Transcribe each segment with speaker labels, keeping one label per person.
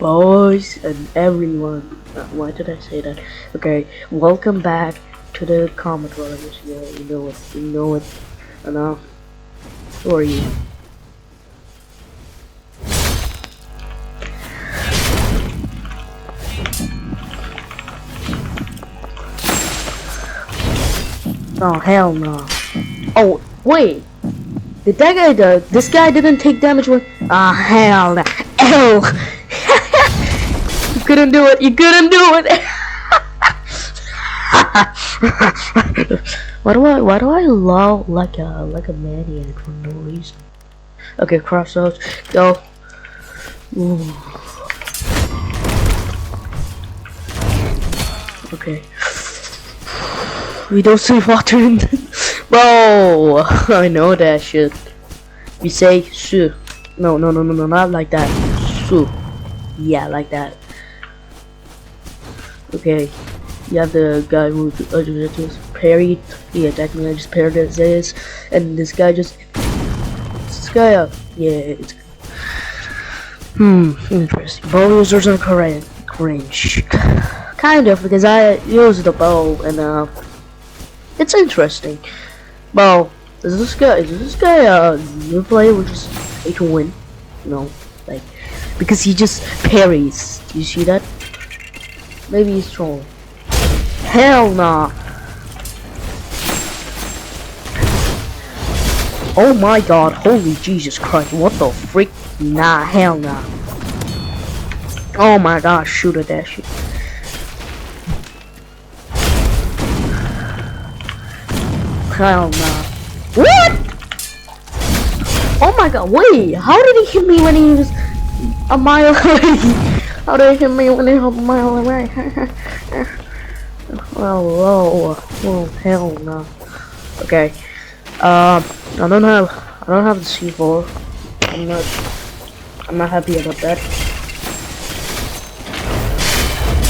Speaker 1: Boys and everyone. Why did I say that? Okay, welcome back to the Comet Warriors. Yeah, you know it. Enough. Who are you? Oh hell no. Oh wait, did that guy this guy didn't take damage when? Ah hell no. Ew. You couldn't do it. You couldn't do it. why do I love like a maniac for no reason? Okay, crossroads, go. Ooh. Okay. We don't see water in bro. I know that shit. We say su. No, not like that. Su. Yeah, like that. Okay. You have the guy who just parried. He attacked me. I just parried his, and this guy just. This guy up. Yeah, it's. Interesting. Bow users are cringe. Kind of, because I use the bow, and it's interesting. Bow. Is this guy a new player who just hate to win? No, like because he just parries. Do you see that? Maybe he's trolling. Hell nah. Oh my god, holy Jesus Christ, what the freak? Nah, hell nah. Oh my god, shoot at that shit. Hell nah. What? Oh my god, wait, how did he hit me when he was a mile away? How did he hit me when he was a mile away? Oh, whoa, hell no. Okay. I don't have the C4. I'm not happy about that.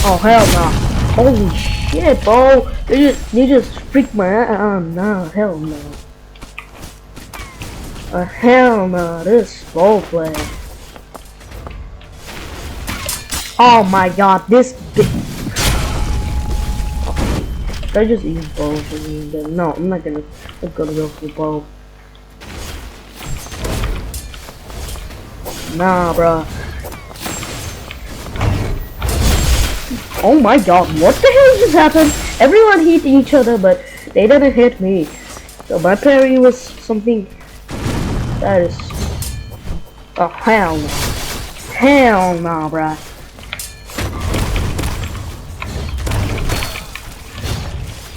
Speaker 1: Oh hell no. Holy shit, bro. You just freaked my ass. No, hell no. Hell no, this ball play. Oh my god, this bitch. I just use bow for me, then no, I'm not gonna go for bow. Nah, bruh. Oh my god, what the hell just happened? Everyone hit each other, but they didn't hit me. So my parry was something that is. Oh hell no. Hell no, bruh.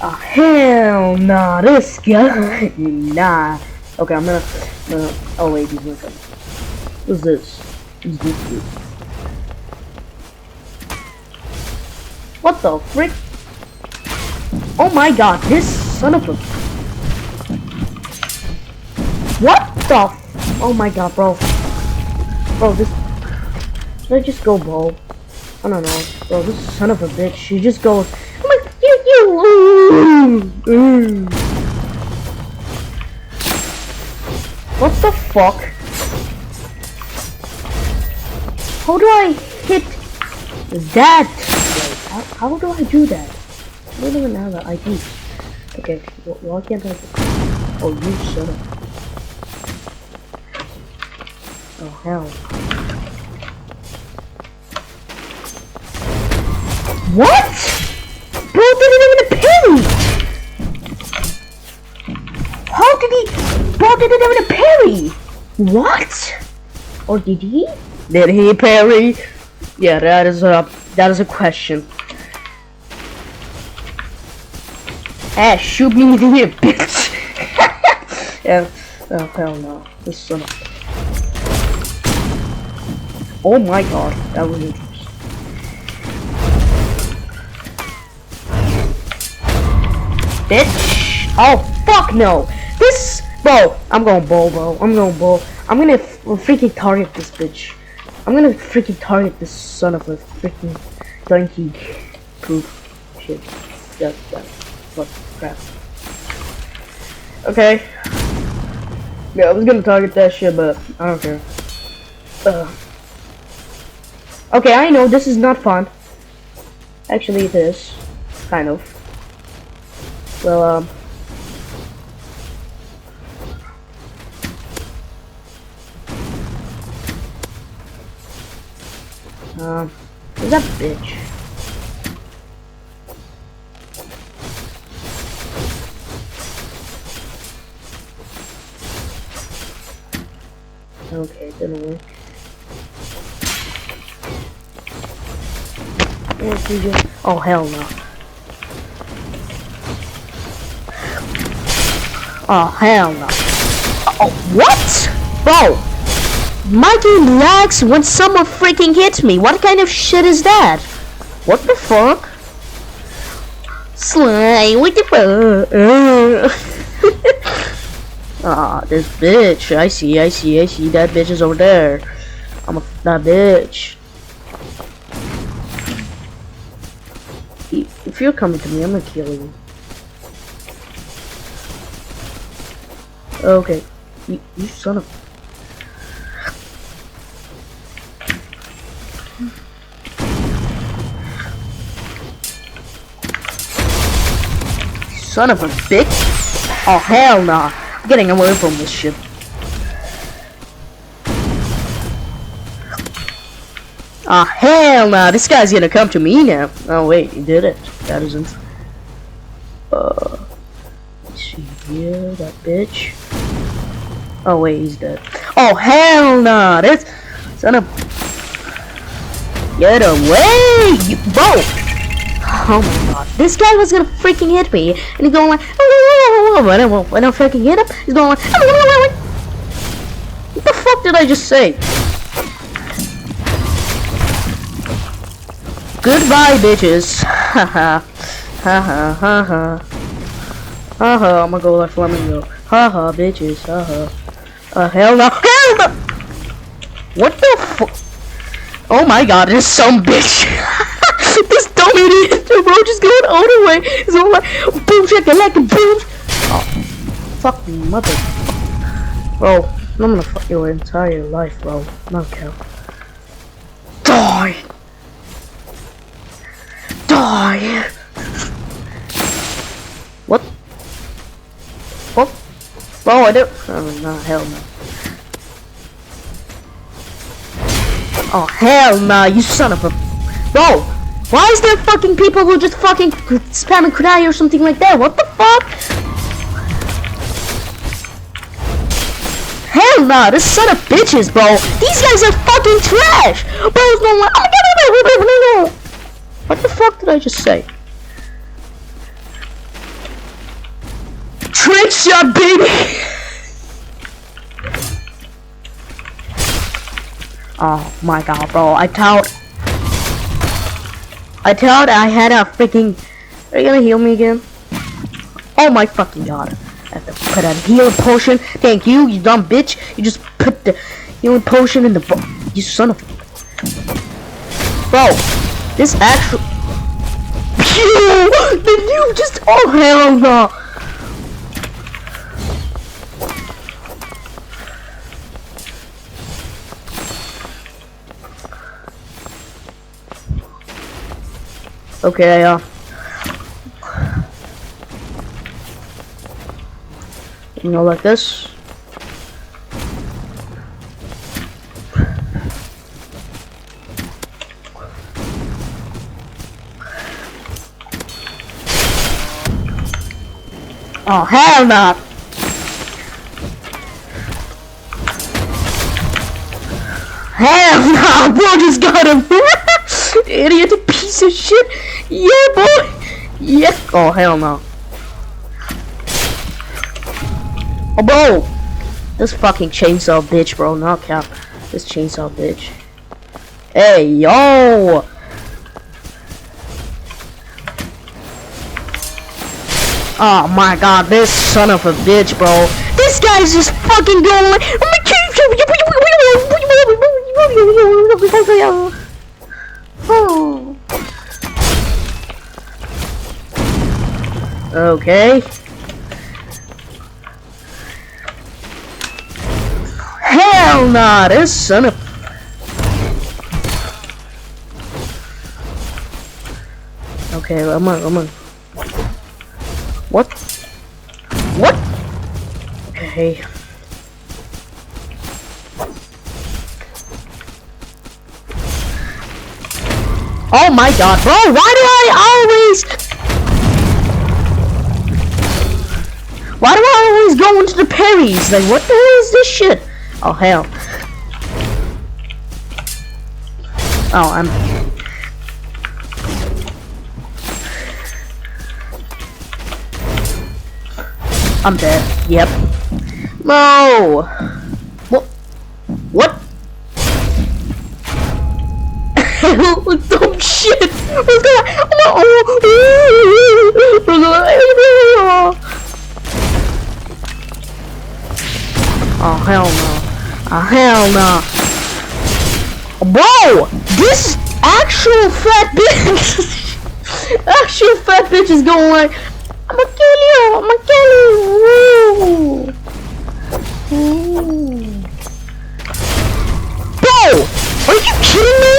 Speaker 1: Oh hell nah, this guy. Nah. Okay, I'm gonna. Oh wait, he's not coming. What's this? What's this? What the frick? Oh my god, this son of a. What the? Oh my god, bro. Bro, this. Should I just go bow? I don't know. Bro, this son of a bitch. She just goes. What the fuck? How do I hit that? Wait, how do I do that? I don't even have an ID. Okay, why can't I? Oh, you shut up. Oh hell. What? Bro didn't even parry! How did he? Bro didn't even parry! What? Or did he? Did he parry? Yeah, that is a question. Ah, shoot me in here, bitch! Yeah. Oh hell no. This son of. Oh my god, that was interesting. Bitch! Oh fuck no! This bro, I'm going bow, bro. I'm going bow. I'm gonna freaking target this bitch. I'm gonna freaking target this son of a freaking donkey poop shit. That what crap. Okay. Yeah, I was gonna target that shit, but I don't care. Okay, I know this is not fun. Actually, it is. Kind of. Well, who's that bitch? Okay, it didn't work. Oh, hell no. Oh, hell no. Oh, what? Bro, my game lags when someone freaking hits me. What kind of shit is that? What the fuck? Sly, what the fuck? Ah, this bitch. I see. That bitch is over there. That bitch. If you're coming to me, I'm gonna kill you. Okay. You son of... Son of a bitch. Oh, hell nah. I'm getting away from this shit. Ah, hell nah. This guy's gonna come to me now. Oh, wait. He did it. That isn't... Let's see here. That bitch. Oh, wait. He's dead. Oh, hell nah. That's... Son of... Get away! You... Bro! Oh my god, this guy was gonna freaking hit me, and he's going like, when I freaking hit him, he's going like, what the fuck did I just say? Goodbye, bitches. Haha, haha, haha, haha. I'm gonna go like flamingo. Haha, bitches. Haha. Hell no, hell no. What the fuck? Oh my god, there's some bitch. This dumb idiot, bro, just going all the way. It's all like, boom, shaka, like a boom. Oh, fuck me, mother. Bro, I'm gonna fuck your entire life, bro. No count. Die! Die! What? What? Bro, I don't. Oh, no, hell no. Oh, hell no, you son of a. Bro! Why is there fucking people who just fucking spam and cry or something like that? What the fuck? Hell nah, this son of bitches, bro. These guys are fucking trash. Bro's going like, what the fuck did I just say? Trick shot, baby. Oh my god, bro. I thought I had a freaking... Are you gonna heal me again? Oh my fucking god. I have to put a healing potion. Thank you, you dumb bitch. You just put the healing potion in the... You son of... Bro, this actual... Did you just... Oh hell no. Okay, you know, like this. Oh, hell no! Hell no! Bro just got him! Idiot piece of shit! Yeah, boy! Yeah! Oh, hell no. Oh, bro! This fucking chainsaw bitch, bro. Not cap. This chainsaw bitch. Hey, yo! Oh my god, this son of a bitch, bro. This guy's just fucking going like... Oh. Okay. Hell nah, this son of... Okay, I'm on. What? What? Okay. Oh my god, bro, why do I always go into the parries? Like, what the hell is this shit? Oh, hell. Oh, I'm dead. Yep. No! What? Oh shit! What's going on? Oh hell no! Oh hell no! Bro, this actual fat bitch, actual fat bitch is going like, I'ma kill you! I'ma kill you! Ooh. Bro, are you kidding me?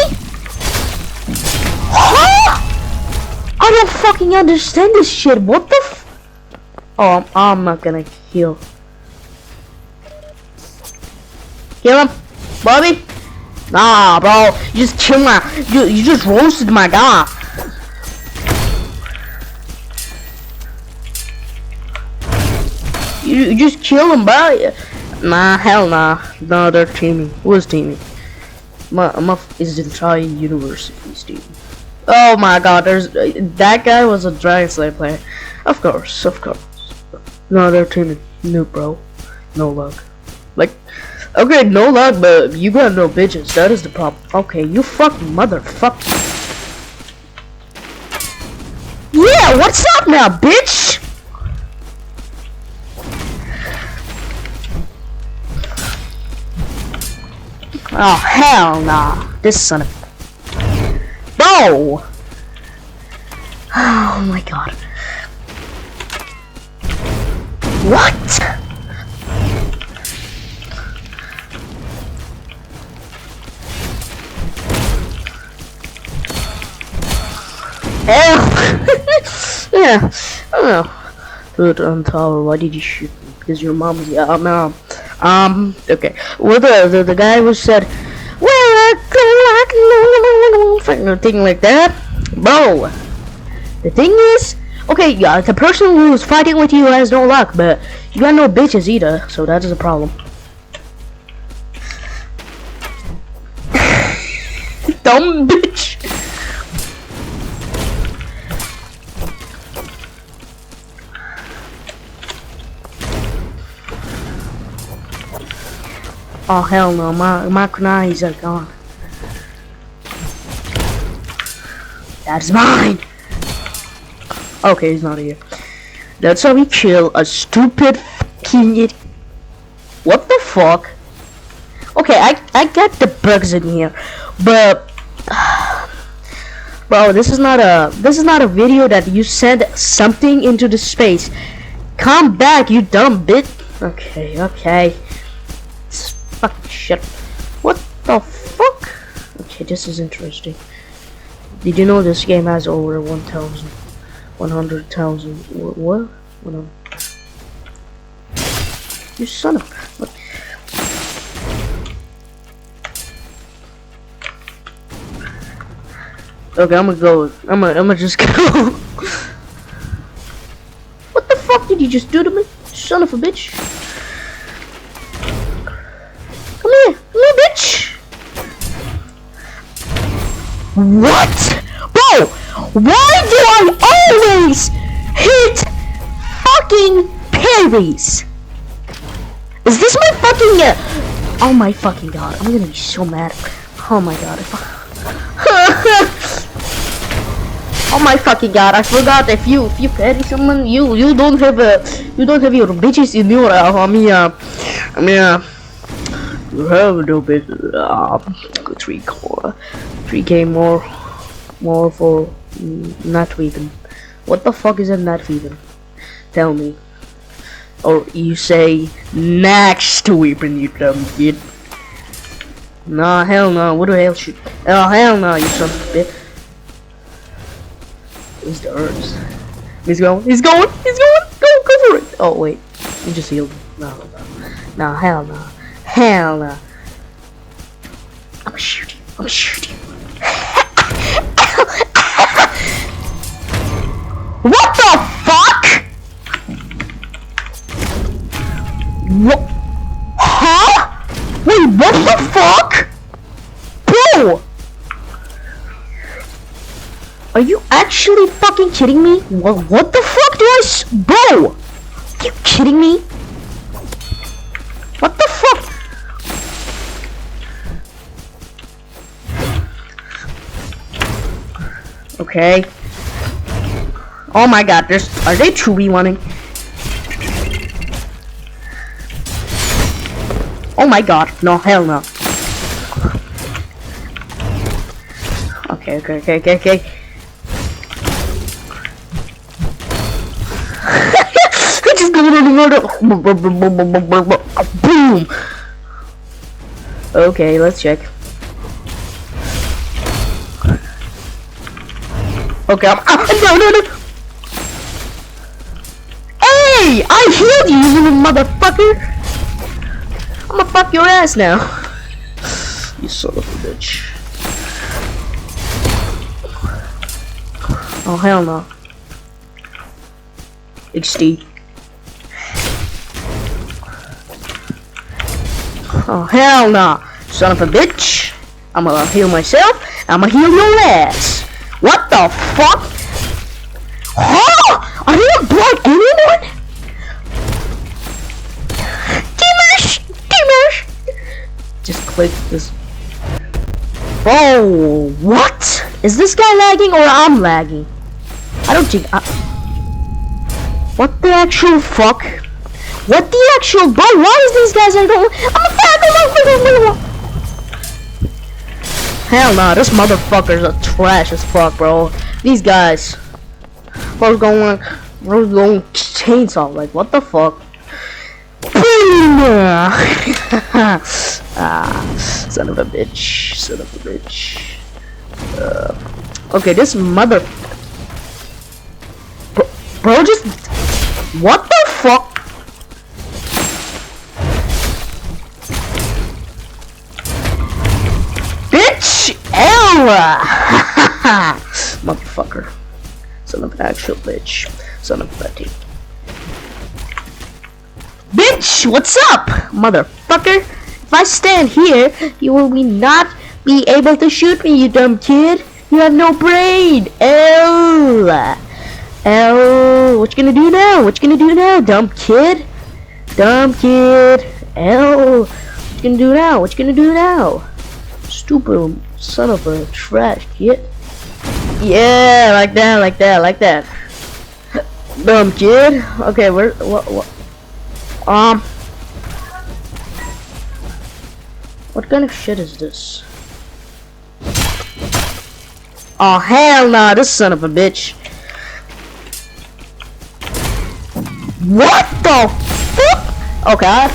Speaker 1: Huh? I don't fucking understand this shit. What the f? Oh, I'm not gonna heal. Kill him, Bobby. Nah, bro, you just killed my. You just roasted my guy. You just kill him, bro. Nah, hell nah. No, they're teaming. Who's teaming? Is the entire universe he's teaming. Oh my god, there's that guy was a Dragon Slayer player. Of course. No, they're teaming. No, bro. No luck. Like, okay, no luck, but you got no bitches. That is the problem. Okay, you fucking motherfucker. Yeah, what's up now, bitch? Oh, hell nah. This son of... Bro! Oh my god. What? Yeah, I don't know. Dude, Tower, why did you shoot me? Because your mom's, yeah, okay. Well, the guy was said, well, thing like that. Bro, the thing is, okay, yeah, the person who's fighting with you has no luck, but you got no bitches either, so that is a problem. Dumb bitch. Oh hell no, my kunais are gone. That's mine! Okay, he's not here. That's how we kill a stupid fucking idiot. What the fuck? Okay, I get the bugs in here, but bro, this is not a video that you send something into the space. Come back, you dumb bitch. Okay. Fucking shit. What the fuck? Okay, this is interesting. Did you know this game has over 100,000? What? You son of... What? Okay, I'm gonna go. I'm gonna just go. What the fuck did you just do to me? Son of a bitch. Come here, bitch! What? Bro, why do I always hit fucking parries? Is this my fucking oh my fucking god, I'm gonna be so mad. Oh my god, oh my fucking god, I forgot if you parry someone, you don't have your bitches in your you have a little bit 3k more for not weapon. What the fuck is a not weapon? Tell me. Or you say next weapon, you dumb kid. Nah, hell no. What the hell should? Oh hell no, you son of a bitch. He's the herbs. He's going. He's going. He's going. Go for it. Oh wait, he just healed. No, hell no, hell no. I'm shooting. I'm shooting. What the fuck? What? Huh? Wait, what the fuck? Bro! Are you actually fucking kidding me? What the fuck do Bro! Are you kidding me? What the fuck? Okay. Oh my god, are they 2v1ing? Oh my god, no, hell no. Okay. Just boom. Okay, let's check. Okay, no. Hey, I healed you, you little motherfucker. I'ma fuck your ass now. You son of a bitch. Oh hell no. XD. Oh hell no. Son of a bitch. I'm gonna heal myself. I'm gonna heal your ass. What the fuck? Huh? Are you a blood anyone? Gamers! Just click this. Bro, what? Is this guy lagging or I'm lagging? I don't think what the actual fuck? What the actual bro? Why is these guys I'm a fat. Hell nah, this motherfucker's a trash as fuck, bro. These guys. Bro's going chainsaw, like what the fuck? Son of a bitch. Son of a bitch. Okay, this mother bro just what the fuck? Bitch! Ella! Motherfucker. Son of an actual bitch. Son of a bitch. Bitch! What's up? Motherfucker! If I stand here, you will not be able to shoot me, you dumb kid. You have no brain. Ella! What you gonna do now? What you gonna do now, dumb kid? Dumb kid. What you gonna do now? What you gonna do now? Stupid son of a trash kid. Yeah, like that. Dumb kid. Okay, what kind of shit is this? Oh hell nah, this son of a bitch. What the fuck? Okay, I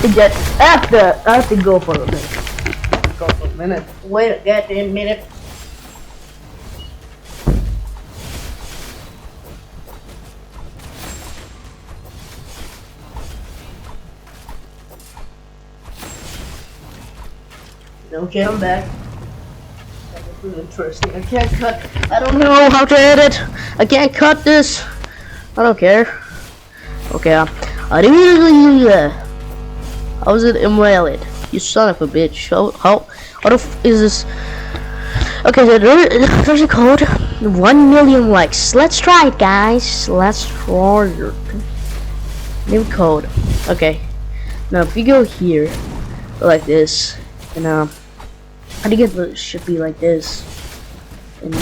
Speaker 1: have to go for a minute. Wait a goddamn minute. Okay, I'm back. That was really interesting. I can't cut. I don't know how to edit. I can't cut this. I don't care. Okay, how is it invalid? You son of a bitch. How the f is this? Okay, so there's a code. 1 million likes. Let's try it, guys. Let's try it. New code. Okay. Now if you go here, like this, and I think it should be like this, and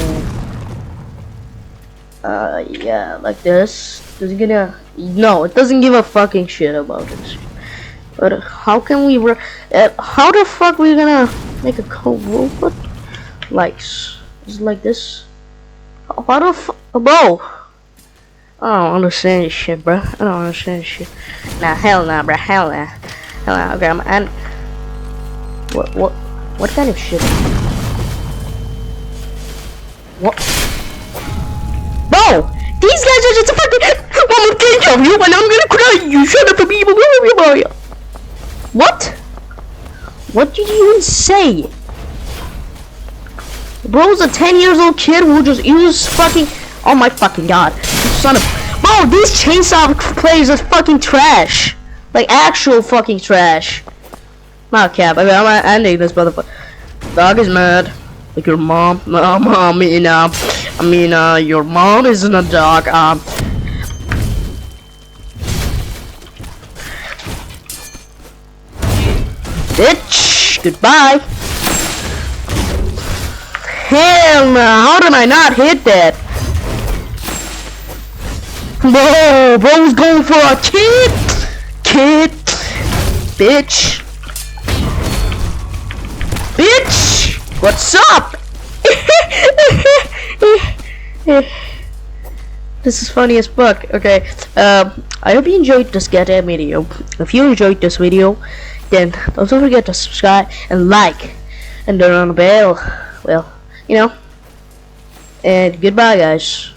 Speaker 1: yeah, like this. Does it gonna? No, it doesn't give a fucking shit about this. But how can we? How the fuck we gonna make a code? What? Likes? Is it like this? How the fuck, bro? I don't understand this shit, bro. I don't understand this shit. Nah, hell nah, bro. Hell nah. Hell nah. Okay, and what kind of shit? What? Bro! these guys are just a fucking. I'm gonna kill you and I'm gonna cry. You shut up, people. What? What did you even say? Bro's a 10-year-old kid who just uses fucking. Oh my fucking god, son of. Bro, these chainsaw players are fucking trash. Like actual fucking trash. Not cap. I'm ending this motherfucker. Dog is mad. Like your mom. I mean, your mom isn't a dog. Bitch. Goodbye. Hell no. How did I not hit that? Whoa, bro's going for a kid. Bitch. Bitch! What's up? This is funny as fuck. Okay, I hope you enjoyed this goddamn video. If you enjoyed this video, then don't forget to subscribe and like and turn on the bell. Well, you know. And goodbye, guys.